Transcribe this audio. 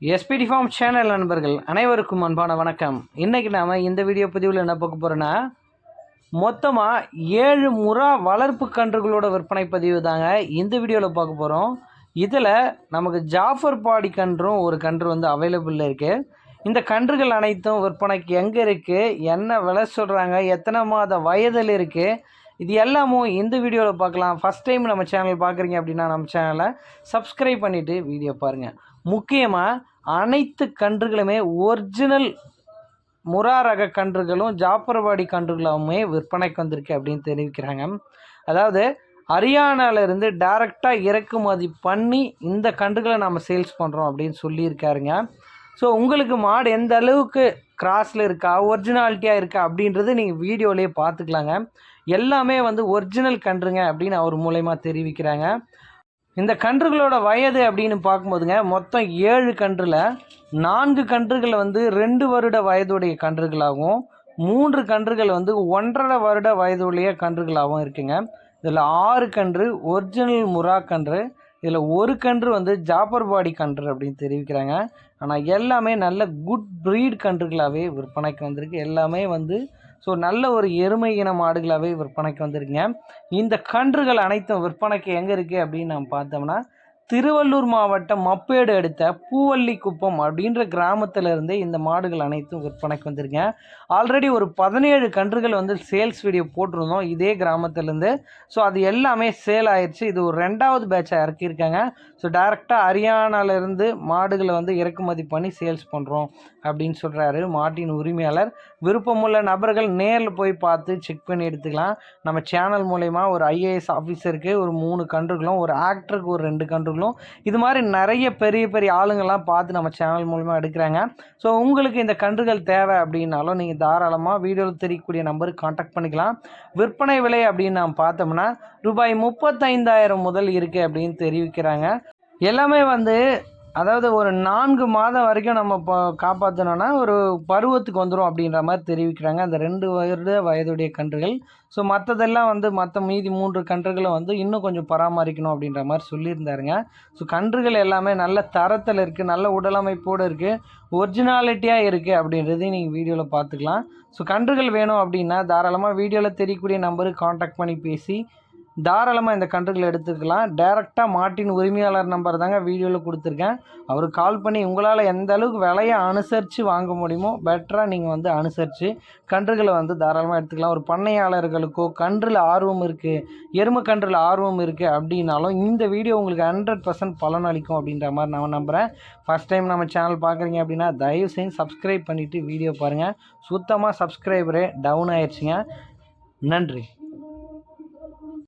SPD form channel நண்பர்கள் அனைவருக்கும் அன்பான வணக்கம். இன்றைக்கி நாம் இந்த வீடியோ பதிவில் என்ன பார்க்க போகிறோன்னா, மொத்தமாக 7 முறா வளர்ப்பு கன்றுகளோட விற்பனை பதிவு தாங்க இந்த வீடியோவில் பார்க்க போகிறோம். இதில் நமக்கு ஜாஃபர் பாடி கன்றும் ஒரு கன்று வந்து அவைலபிளில் இருக்குது. இந்த கன்றுகள் அனைத்தும் விற்பனைக்கு எங்கே இருக்குது, என்ன விலை சொல்கிறாங்க, எத்தனை மாத வயதில் இருக்குது, இது எல்லாமும் இந்த வீடியோவில் பார்க்கலாம். ஃபஸ்ட் டைம் நம்ம சேனல் பார்க்குறீங்க அப்படின்னா நம்ம சேனலை சப்ஸ்கிரைப் பண்ணிவிட்டு வீடியோ பாருங்கள். முக்கியமாக அனைத்து கன்றுகளுமே ஒரிஜினல் முறா ரக கன்றுகளும் ஜாஃபர்பாடி கன்றுகளுமே விற்பனைக்கு வந்திருக்கு அப்படின்னு தெரிவிக்கிறாங்க. அதாவது ஹரியானாவிலேருந்து டைரெக்டாக இறக்குமதி பண்ணி இந்த கன்றுகளை நம்ம சேல்ஸ் பண்ணுறோம் அப்படின்னு சொல்லியிருக்காருங்க. ஸோ உங்களுக்கு மாடு எந்த அளவுக்கு கிராஸில் இருக்கா, ஒரிஜினாலிட்டியாக இருக்கா அப்படின்றது நீங்கள் வீடியோலேயே பார்த்துக்கலாங்க. எல்லாமே வந்து ஒரிஜினல் கன்றுங்க அப்படின்னு அவர் மூலயமா தெரிவிக்கிறாங்க. இந்த கன்றுகளோட வயது அப்படின்னு பார்க்கும்போதுங்க, மொத்தம் 7 கன்றில் 4 கன்றுகள் வந்து 2 வருட வயதுடைய கன்றுகளாகவும் 3 கன்றுகள் வந்து 1.5 வருட வயதுடைய கன்றுகளாகவும் இருக்குங்க. இதில் 6 கன்று ஒரிஜினல் முறா கன்று, இதில் ஒரு கன்று வந்து ஜாஃபர்பாடி கன்று அப்படின்னு தெரிவிக்கிறாங்க. ஆனால் எல்லாமே நல்ல குட் ப்ரீட் கன்றுகளாகவே விற்பனைக்கு வந்திருக்கு. எல்லாமே வந்து ஸோ நல்ல ஒரு எருமை இன மாடுகளாகவே விற்பனைக்கு வந்திருக்குங்க. இந்த கன்றுகள் அனைத்தும் விற்பனைக்கு எங்கே இருக்குது அப்படின்னு நம்ம பார்த்தோம்னா, திருவள்ளூர் மாவட்டம் மப்பேடு அடுத்த பூவல்லிக்குப்பம் அப்படின்ற கிராமத்திலிருந்து இந்த மாடுகள் அனைத்தும் விற்பனைக்கு வந்திருங்க. ஆல்ரெடி ஒரு 17 கன்றுகள் வந்து சேல்ஸ் வீடியோ போட்டிருந்தோம் இதே கிராமத்திலேருந்து. ஸோ அது எல்லாமே சேல் ஆயிடுச்சு. இது ஒரு 2வது பேட்சாக இறக்கியிருக்காங்க. ஸோ டைரெக்டாக ஹரியானாவிலேருந்து மாடுகளை வந்து இறக்குமதி பண்ணி சேல்ஸ் பண்ணுறோம் அப்படின்னு சொல்கிறாரு மாட்டின் உரிமையாளர். விருப்பமுள்ள நபர்கள் நேரில் போய் பார்த்து செக் பண்ணி எடுத்துக்கலாம். நம்ம சேனல் மூலயமா ஒரு ஐஏஎஸ் ஆஃபீஸருக்கு ஒரு 3 கன்றுகளும், ஒரு ஆக்டருக்கு ஒரு 2 கன்றுகளும், இது மாதிரி நிறைய பெரிய பெரிய ஆளுங்கள்லாம் பார்த்து நம்ம சேனல் மூலமா எடுக்கிறாங்க. ஸோ உங்களுக்கு இந்த கன்றுகள் தேவை அப்படின்னாலும் நீங்கள் தாராளமாக வீடியோவில் தெரியக்கூடிய நம்பருக்கு கான்டாக்ட் பண்ணிக்கலாம். விற்பனை விலை அப்படின்னு நாம் பார்த்தோம்னா ரூபாய் 35,000 முதல் இருக்குது அப்படின்னு தெரிவிக்கிறாங்க. எல்லாமே வந்து அதாவது ஒரு 4 மாதம் வரைக்கும் நம்ம இப்போ காப்பாற்றணுன்னா ஒரு பருவத்துக்கு வந்துடும் அப்படின்ற மாதிரி தெரிவிக்கிறாங்க அந்த 2 வருட வயதுடைய கன்றுகள். ஸோ மற்றதெல்லாம் வந்து மற்ற மீதி 3 கன்றுகளை வந்து இன்னும் கொஞ்சம் பராமரிக்கணும் அப்படின்ற மாதிரி சொல்லியிருந்தாருங்க. ஸோ கன்றுகள் எல்லாமே நல்ல தரத்தில் இருக்குது, நல்ல உடலமைப்போடு இருக்குது, ஒரிஜினாலிட்டியாக இருக்குது அப்படின்றதையும் நீங்கள் வீடியோவில் பார்த்துக்கலாம். ஸோ கன்றுகள் வேணும் அப்படின்னா தாராளமாக வீடியோவில் தெரியக்கூடிய நம்பருக்கு கான்டாக்ட் பண்ணி பேசி தாராளமாக இந்த கன்றுகள் எடுத்துக்கலாம். டைரெக்டாக மாட்டின் உரிமையாளர் நம்பர் தாங்க வீடியோவில் கொடுத்துருக்கேன். அவருக்கு கால் பண்ணி உங்களால் எந்த அளவுக்கு விலையை அனுசரித்து வாங்க முடியுமோ பெட்டராக நீங்கள் வந்து அனுசரித்து கன்றுகளை வந்து தாராளமாக எடுத்துக்கலாம். ஒரு பண்ணையாளர்களுக்கோ கன்றில் ஆர்வம் இருக்குது, எருமை கன்றில் ஆர்வம் இருக்குது அப்படின்னாலும் இந்த வீடியோ உங்களுக்கு 100% பலன் அளிக்கும் அப்படின்ற மாதிரி நான் நம்புகிறேன். ஃபஸ்ட் டைம் நம்ம சேனல் பார்க்குறீங்க அப்படின்னா தயவு செஞ்சு சப்ஸ்கிரைப் பண்ணிவிட்டு வீடியோ பாருங்கள். சுத்தமாக சப்ஸ்கிரைபரே டவுன் ஆயிடுச்சுங்க. நன்றி.